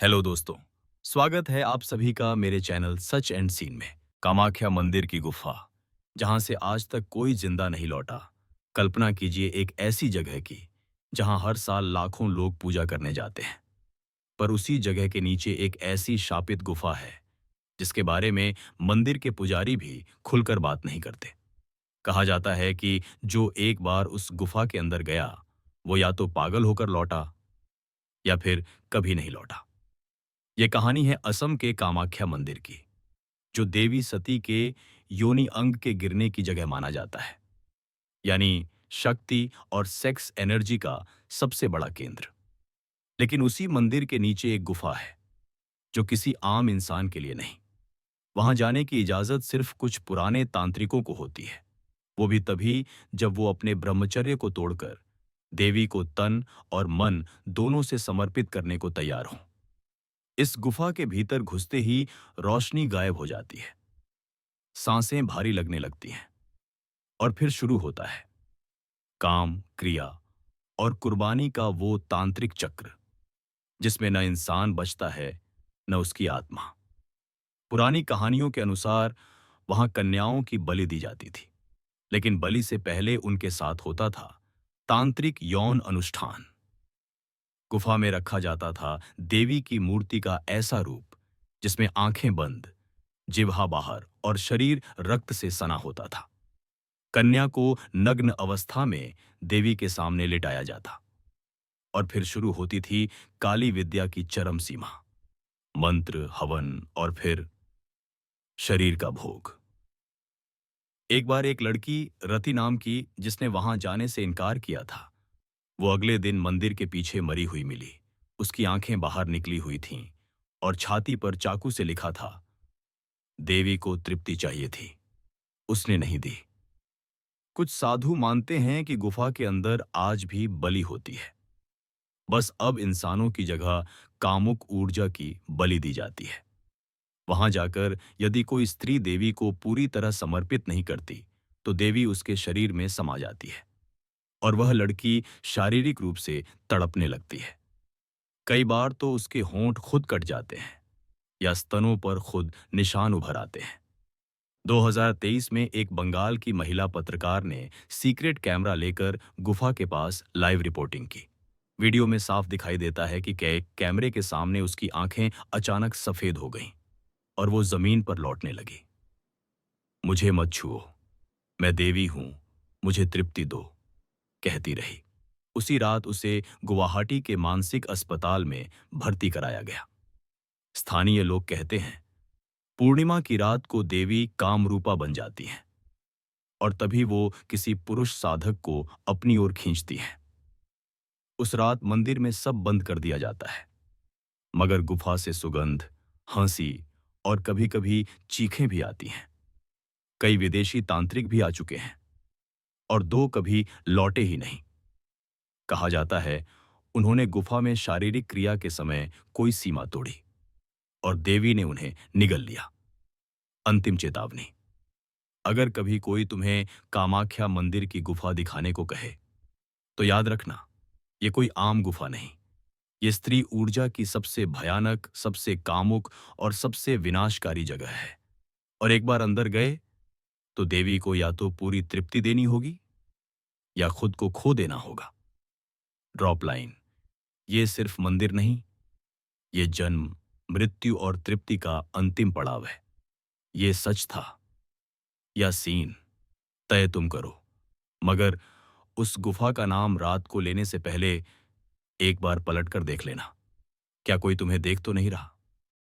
Hello दोस्तों। स्वागत है आप सभी का मेरे चैनल सच एंड सीन में। कामाख्या मंदिर की गुफा, जहां से आज तक कोई जिंदा नहीं लौटा। कल्पना कीजिए एक ऐसी जगह की जहां हर साल लाखों लोग पूजा करने जाते हैं, पर उसी जगह के नीचे एक ऐसी शापित गुफा है जिसके बारे में मंदिर के पुजारी भी खुलकर बात नहीं करते। कहा जाता है कि जो एक बार उस गुफा के अंदर गया वो या तो पागल होकर लौटा या फिर कभी नहीं लौटा। यह कहानी है असम के कामाख्या मंदिर की, जो देवी सती के योनि अंग के गिरने की जगह माना जाता है, यानी शक्ति और सेक्स एनर्जी का सबसे बड़ा केंद्र। लेकिन उसी मंदिर के नीचे एक गुफा है जो किसी आम इंसान के लिए नहीं। वहां जाने की इजाजत सिर्फ कुछ पुराने तांत्रिकों को होती है, वो भी तभी जब वो अपने ब्रह्मचर्य को तोड़कर देवी को तन और मन दोनों से समर्पित करने को तैयार हों। इस गुफा के भीतर घुसते ही रोशनी गायब हो जाती है, सांसें भारी लगने लगती हैं और फिर शुरू होता है काम, क्रिया और कुर्बानी का वो तांत्रिक चक्र जिसमें न इंसान बचता है न उसकी आत्मा। पुरानी कहानियों के अनुसार वहां कन्याओं की बलि दी जाती थी, लेकिन बलि से पहले उनके साथ होता था तांत्रिक यौन अनुष्ठान। गुफा में रखा जाता था देवी की मूर्ति का ऐसा रूप जिसमें आंखें बंद, जिह्वा बाहर और शरीर रक्त से सना होता था। कन्या को नग्न अवस्था में देवी के सामने लिटाया जाता और फिर शुरू होती थी काली विद्या की चरम सीमा। मंत्र, हवन और फिर शरीर का भोग। एक बार एक लड़की रति नाम की, जिसने वहां जाने से इनकार किया था, वो अगले दिन मंदिर के पीछे मरी हुई मिली। उसकी आंखें बाहर निकली हुई थीं और छाती पर चाकू से लिखा था, देवी को तृप्ति चाहिए थी, उसने नहीं दी। कुछ साधु मानते हैं कि गुफा के अंदर आज भी बलि होती है, बस अब इंसानों की जगह कामुक ऊर्जा की बलि दी जाती है। वहां जाकर यदि कोई स्त्री देवी को पूरी तरह समर्पित नहीं करती तो देवी उसके शरीर में समा जाती है और वह लड़की शारीरिक रूप से तड़पने लगती है। कई बार तो उसके होंठ खुद कट जाते हैं या स्तनों पर खुद निशान उभर आते हैं। 2023 में एक बंगाल की महिला पत्रकार ने सीक्रेट कैमरा लेकर गुफा के पास लाइव रिपोर्टिंग की। वीडियो में साफ दिखाई देता है कि कैमरे के सामने उसकी आंखें अचानक सफेद हो गईं और वो जमीन पर लौटने लगी। मुझे मत छुओ, मैं देवी हूं, मुझे तृप्ति दो, कहती रही। उसी रात उसे गुवाहाटी के मानसिक अस्पताल में भर्ती कराया गया। स्थानीय लोग कहते हैं पूर्णिमा की रात को देवी कामरूपा बन जाती हैं और तभी वो किसी पुरुष साधक को अपनी ओर खींचती हैं। उस रात मंदिर में सब बंद कर दिया जाता है, मगर गुफा से सुगंध, हंसी और कभी-कभी चीखें भी आती हैं। कई विदेशी तांत्रिक भी आ चुके हैं और दो कभी लौटे ही नहीं। कहा जाता है उन्होंने गुफा में शारीरिक क्रिया के समय कोई सीमा तोड़ी और देवी ने उन्हें निगल लिया। अंतिम चेतावनी, अगर कभी कोई तुम्हें कामाख्या मंदिर की गुफा दिखाने को कहे तो याद रखना, ये कोई आम गुफा नहीं। ये स्त्री ऊर्जा की सबसे भयानक, सबसे कामुक और सबसे विनाशकारी जगह है। और एक बार अंदर गए तो देवी को या तो पूरी तृप्ति देनी होगी या खुद को खो देना होगा। ड्रॉप लाइन, ये सिर्फ मंदिर नहीं, ये जन्म, मृत्यु और तृप्ति का अंतिम पड़ाव है। ये सच था या सीन, तय तुम करो। मगर उस गुफा का नाम रात को लेने से पहले एक बार पलट कर देख लेना, क्या कोई तुम्हें देख तो नहीं रहा।